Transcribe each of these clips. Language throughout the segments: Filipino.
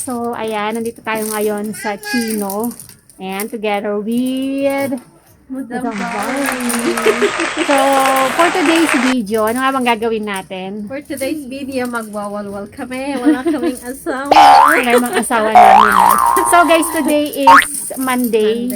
So, ayan, nandito tayo ngayon sa Chino. And together with Madam Bally. So, for today's video, ano nga bang gagawin natin? For today's video, magwawalwal kami. Wala kaming asawa. Wala mga asawa namin. So, guys, today is Monday.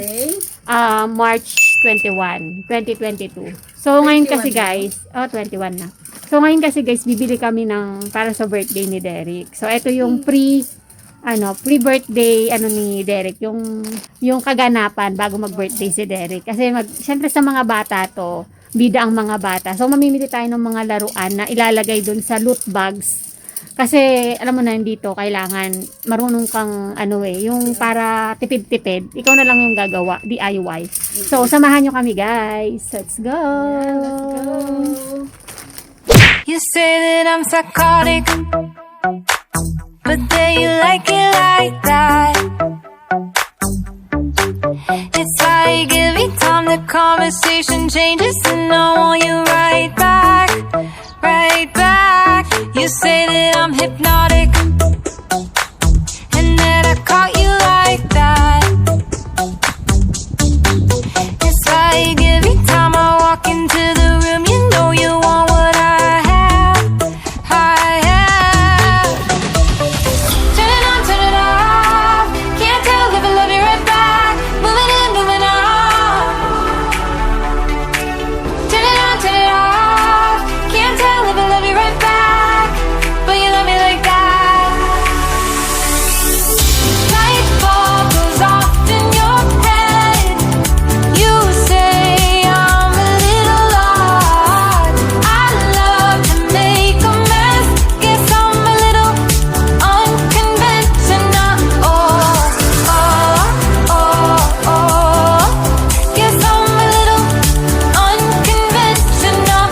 March 21, 2022. So, ngayon kasi guys, 21 na. So, ngayon kasi guys, bibili kami ng para sa birthday ni Derrick. So, ito yung pre-birthday ni Derrick, yung kaganapan bago mag-birthday si Derrick. Kasi syempre sa mga bata to, bida ang mga bata. So, mamimili tayo ng mga laruan na ilalagay dun sa loot bags. Kasi, alam mo na, dito, kailangan marunong kang, yung para tipid-tipid. Ikaw na lang yung gagawa, DIY. So, samahan nyo kami, guys. Let's go! Yeah, let's go! You say that I'm psychotic, but then you like it like that. It's like every time the conversation changes, and I want you right back, right back. You say that I'm hypnotic, and that I caught you like that. It's like every time I walk into the room, you know you want what I have, I have. Turn it on, turn it off. Can't tell if I love you right back. Moving in, moving on. Turn it on, turn it off. Can't tell if I love you right back, but you love me like that. Light bulb goes off in your head. You say I'm a little odd. I love to make a mess. Guess I'm a little unconventional. Guess I'm a little unconventional.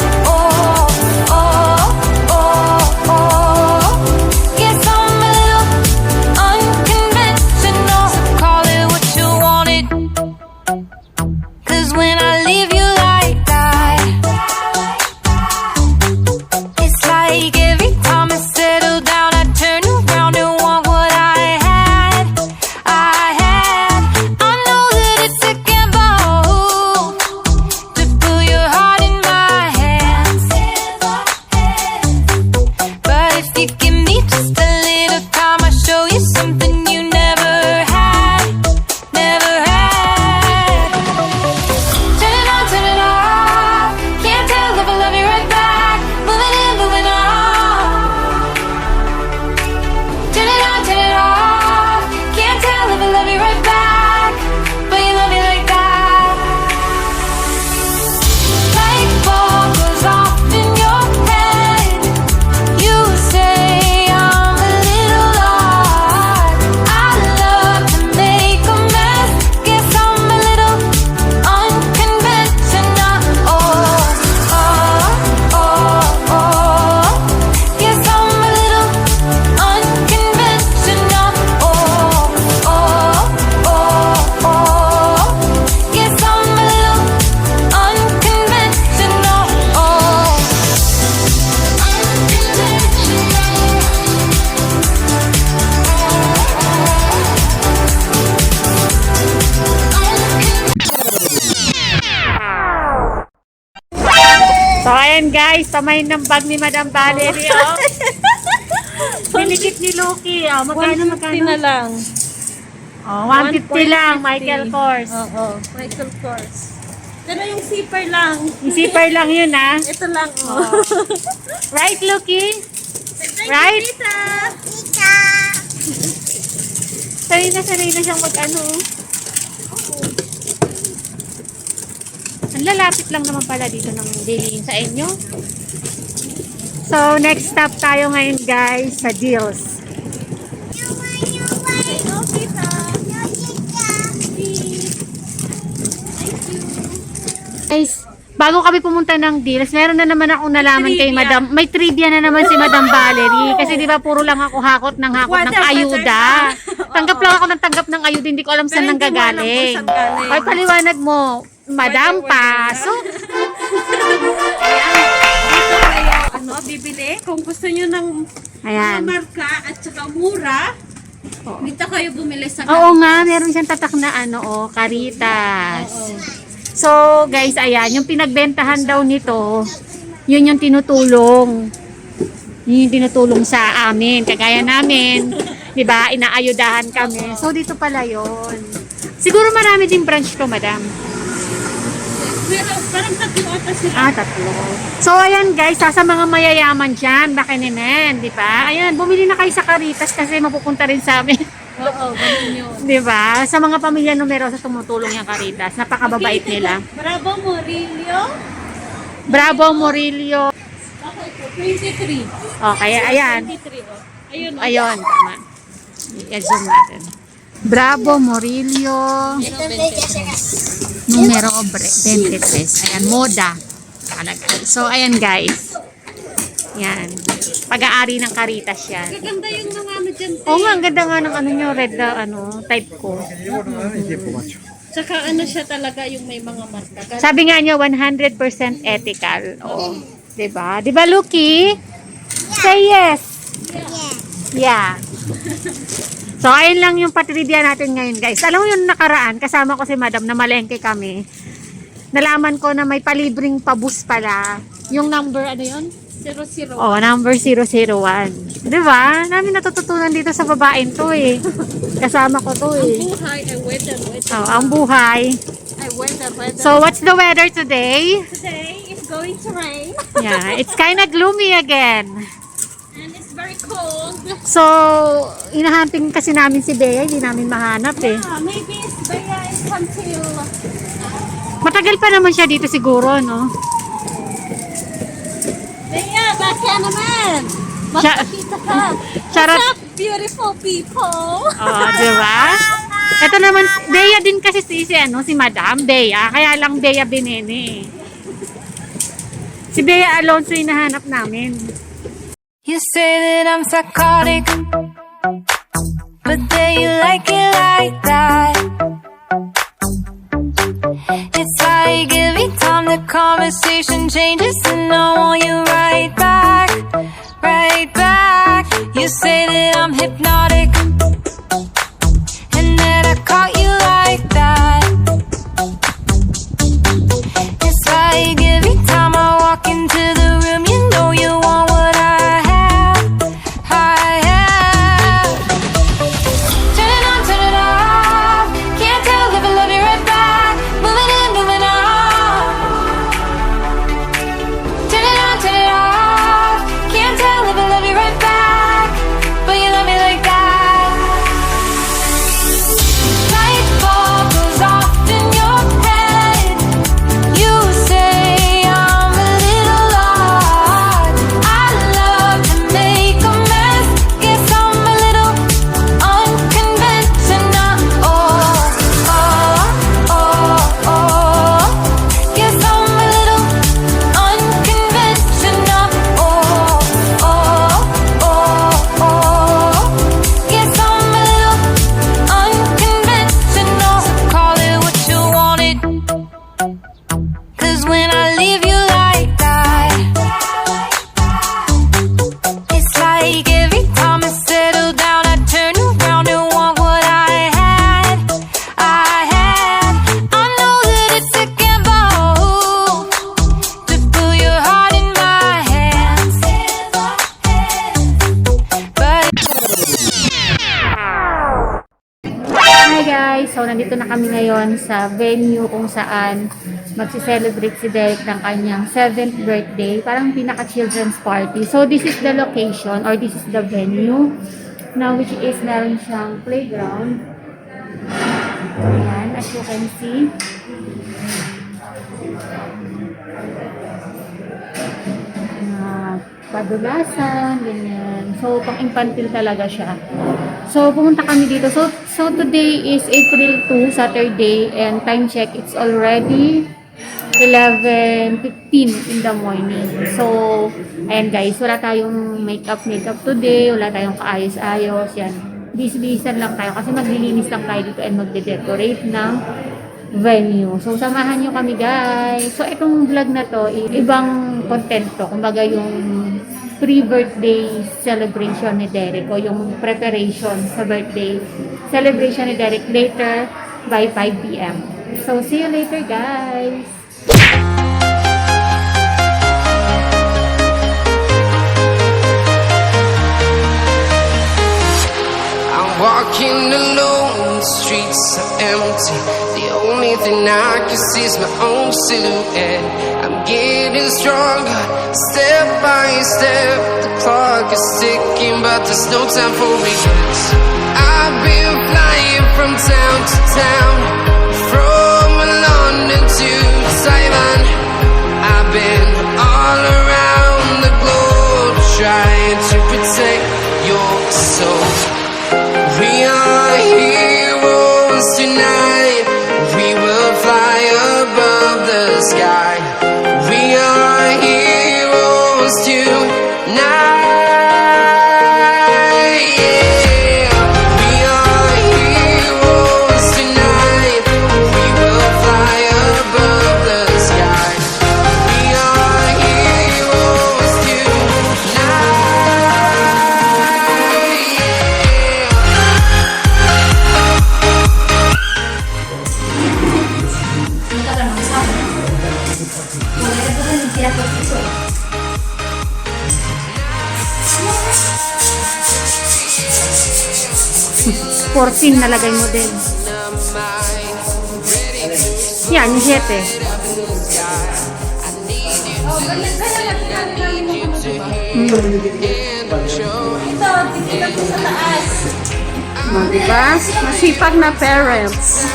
Guess I'm a little unconventional. So call it what you wanted, 'cause when I leave you like that, it's like every time I settle down, I turn around and want what I had, I had. I know that it's a gamble to put your heart in my hands, but if you give me just a little time, I'll show you something you never had, never had. Turn it on, turn it off. Can't tell if I love you right back. Moving in, moving on. Turn it on, turn it off. Can't tell if I love you right back, but you love me like that. Light bulb goes off in your head. You say I'm a little odd. I love to make a mess. Guess I'm a little unconventional. Guess I'm a little unconventional. Guess I'm a little unconventional. So, ayan guys, pamain ng bag ni Madam Valerie, oh. Binikit ni Loki, oh. Magkano? na lang. Oh, 150 lang, Michael Kors. Oo, Michael Kors. Pero yung zipper lang. Yung zipper lang yun, ha? Ito lang, Right, Loki? Right? Tita! Sanay na siyang mag-ano. Ang lalapit lang naman pala dito ng daily sa inyo. So, next stop tayo ngayon guys sa Deals. Guys, bago kami pumunta ng Deals, meron na naman akong nalaman kay Madam. May trivia na naman si Madam Valerie. Kasi di ba puro lang ako hakot ng ayuda. Tanggap lang ako ng tanggap ng ayuda. Hindi ko alam saan nanggagaling. Ay, paliwanag mo. Madam, pasok. Dito kayo, bibili. Kung gusto nyo ng Ayan. marka at saka mura, Dito kayo bumili sa Oo nga, meron siyang tatak na karitas. So, guys, ayan, yung pinagbentahan daw nito, yun yung tinutulong. Yun yung tinutulong sa amin. Kagaya namin, di ba, inaayudahan kami. So, dito pala yun. Siguro marami din branch to, madam. Pero parang tatlo ata sila. Tatlo. So, ayan guys, sa mga mayayaman dyan, baka naman, di ba? Ayan, bumili na kayo sa Caritas kasi mapupunta rin sa amin. Oo, ganun yun. Di ba? Sa mga pamilya numerosa tumutulong yung Caritas. Napakababait nila. Bravo, Murillo. Bravo, Murillo. Okay po, 23. Okay, ayan. 23, oh. Ayun, oh. Ayun, tama. I-zoom natin. Bravo, Murillo. Numero 23. Ayan, moda. Nakalagay. So, ayan guys. Yan. Pag-aari ng Caritas yan. Gaganda yung mga ano dyan. Oo nga, ang ganda nga ng ano nyo, red na type ko. Tsaka ano siya talaga yung may mga marka. Sabi nga niya, 100% ethical. Oo. Diba? Diba, Lucky? Say yes. Yeah. So, ayun lang yung patrivia natin ngayon, guys. Alam mo yung nakaraan, kasama ko si Madam na malengke kami. Nalaman ko na may palibring pabus pala. Yung number, ano yun? 00. Oh, number 001. Diba? Namin natututunan dito sa babaeng to eh. Kasama ko to eh. Buhay, weather. Oh, ang buhay. Weather. So, what's the weather today? Today is going to rain. Yeah, it's kind of gloomy again. And it's very cold. So, inahanting kasi namin si Bea, hindi namin mahanap eh. Maybe Bday is until... Matagal pa naman siya dito siguro, no? Bea, bakit ka naman? Siya- Magpakita ka. Charot. What's up, beautiful people? Oh, di ba? Ito naman, Bea din kasi si Madam Bea, kaya lang Bea Binene. Si Bea Alonso yung nahanap namin. You say that I'm psychotic, but then you like it like that. It's like every time the conversation changes, and I want you right back, right back. You say that I'm hypnotic, and that I caught you like that. It's like every time I walk into the room, you know you want what I have. Turn it on, turn it off. Can't tell if I love you right back. Moving in, moving on. Turn it on, turn it off. Can't tell if I love you right back, but you love me like that. Light bulb goes off in your head. You say I'm a little odd. I love to make a mess. Guess I'm a little unconventional. Guess I'm a little unconventional. Guess I'm a little unconventional. Call it what you want it. 'Cause when I leave you like that, it's like every time I settle down, I turn around and want what I had. I know that it's a gamble to put your heart in my hands, but Hi guys! So, nandito na kami ngayon sa venue kung saan magsi-celebrate si Derrick ng kanyang 7th birthday. Parang pinaka-children's party. So, this is the location or this is the venue. Now, which is meron siyang playground. Ayan, as you can see. Padulasan, ganyan. So, pang-infantil talaga siya. So, pumunta kami dito. So today is April 2, Saturday, and time check, it's already 11:15 in the morning. So, ayan guys, wala tayong makeup today, wala tayong kaayos-ayos, yan. Bis-bisan lang tayo kasi maglilinis lang tayo dito and magde-decorate ng venue. So, samahan nyo kami guys. So, itong vlog na to, ibang content to. Kumbaga yung pre-birthday celebration ni Derrick o yung preparation sa birthday celebration ni Derrick later by 5 p.m. So, see you later, guys! I'm walking alone, the streets are empty. The only thing I can see is my own silhouette. I'm getting stronger, step by step. The clock is ticking, but there's no time for regrets. I've been flying from town to town, from London to Taiwan. I've been all around the globe, trying to protect your soul. We are heroes tonight. We will fly above the sky. We are heroes tonight. Yeah. We are heroes tonight. We will fly above the sky. We are heroes tonight. Portin nalagay mo din. Yan, yung 7. Diba? Masipag na parents.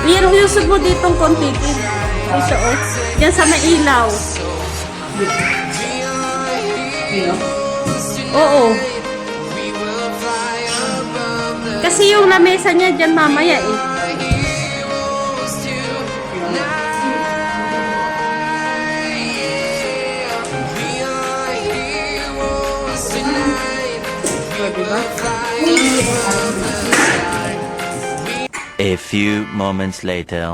Yung lusog mo ditong konti. Dito, oh. Yan sa may ilaw. Oo. Kasi yung lamesa niya dyan mamaya eh. Diba? A few moments later.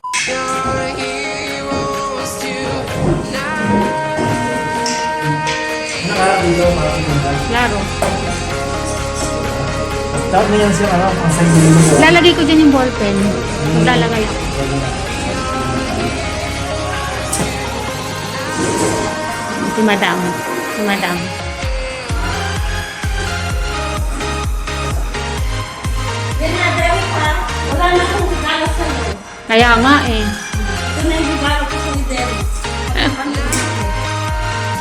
Klaro. Dapat mo yan siya, ang sarili mo. Lalagay ko dyan yung ballpen. Lalagay ako. Si Madam. Si Madam. Wala na akong galas sa iyo. Kaya nga eh. Ito na yung regalo ko sa ni Derrick.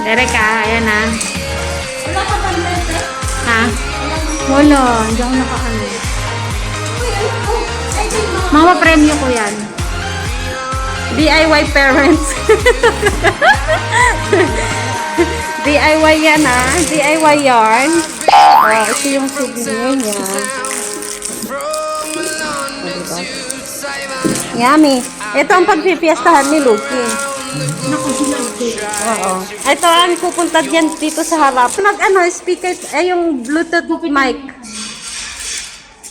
Derrick ayan na. Wala ka bang bete? Ha? Wala. Hindi ako nakaano. Uy, ano ko? Ay, di mo. Mga premyo ko yan. DIY parents. DIY yan ha. DIY yarn. Oh, ito yung souvenir niya. Yummy. Ito ang pagpipiestahan ni Lucky. Oo. Ito ang pupunta dyan dito sa harap. Speaker, yung Bluetooth mic.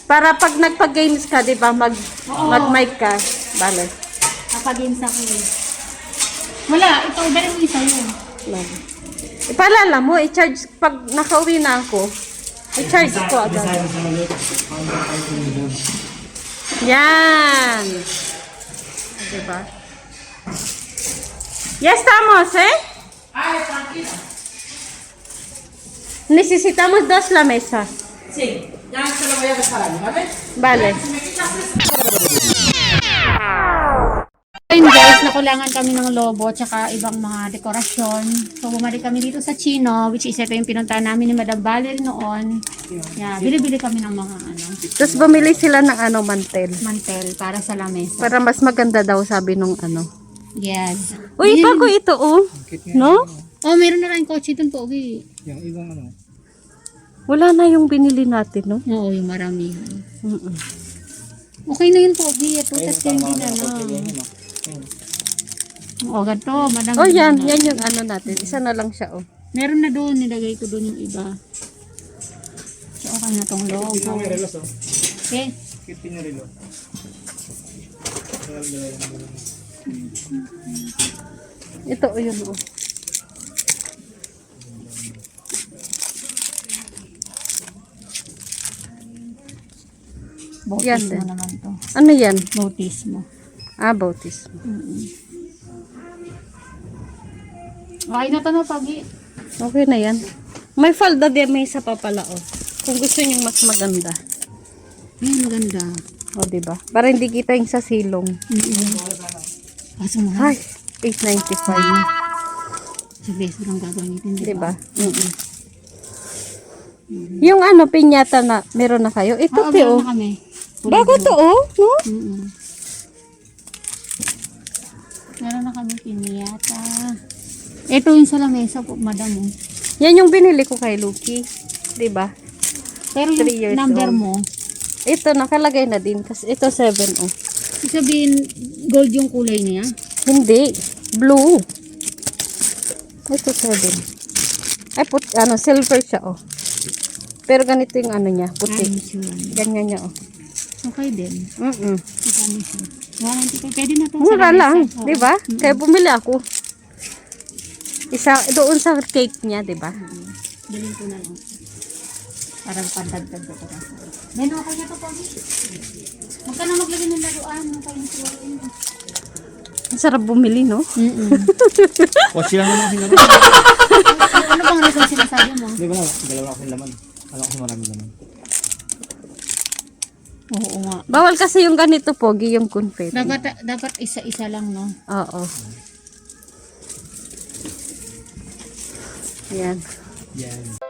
Para pag nagpa-games ka, di ba, mag-mic ka. Bale. Kapag-games ako eh. Wala. Ito, dali mo isa yun. Ipaalala mo, i-charge pag nakauwi na ako. I-charge ko agad. Yan. Diba? Ya estamos, ¿eh? Necesitamos 2 la mesa. Sí, ya se lo voy a preparar, ¿vale? Vale. Ayun guys, nakulangan kami ng lobo tsaka ibang mga dekorasyon. So bumalik kami dito sa Chino, which is ito yung pinuntahan namin ni Madam Valerie noon. Yeah, bili-bili kami ng mga Tapos bumili sila ng mantel. mantel para sa lamesa. Para mas maganda daw, sabi nung Yes. Uy, bago ito, oh. No? Oh, meron na rin kotse dun po. Okay. Yung ibang Wala na yung binili natin, no? Oo, yung maramihan. Okay na yun po. Okay, ito. Tapos hindi na lang. Oo, ganito. Madam. Oh, yan. Yan yung natin. Isa na lang siya, oh. Meron na doon. Nilagay ko doon yung iba. So, okay na tong logo. Okay. Ito, yun o. Yan Bautismo din. naman to. Ano yan? Bautismo. Ah, bautismo. Okay na to no, Pagi. Okay na yan. May falda din, may isa pa pala o. Kung gusto nyo mas maganda. Ay, maganda. O, diba? Para hindi kita yung sa silong. Kaso mahal. Ay, 895. Sa beso lang gagawin natin, Diba? Yung ano, pinyata na, meron na kayo? Ito, Oo, Tio. meron na kami. Bago to, oh. No? Meron na kami pinyata. Ito yung sa lamesa po, madam. Oh. Yan yung binili ko kay Lucky. Diba? Pero 3 yung years number old. mo, Ito, nakalagay na din. Kasi ito, 7, oh. sabihin, gold yung kulay niya. Hindi. Blue. Ito, 7. Ay, silver siya, oh. Pero ganito yung ano niya, puti. Ganyan niya, oh. Okay din. Magkano siya? 195. Pwede na to. Mura sa lamesa. lang, Oo. di ba? Kaya bumili ako. Isa, doon sa cake niya, di ba? Bilhin ko na lang. Parang pandagdag ko pa. Then okay na to, Pagi. Huwag ka na maglagay ng laruan. Okay na to. Ang sarap bumili, no? Kotse lang naman kasi naman. Ano bang reason sinasabi mo? Hindi ko na, dalawa kasi laman. Alam ko maraming laman. Oo nga. Bawal kasi yung ganito, Pogi, yung confetti. Dapat isa-isa lang, no? Oo. Yan. Yan.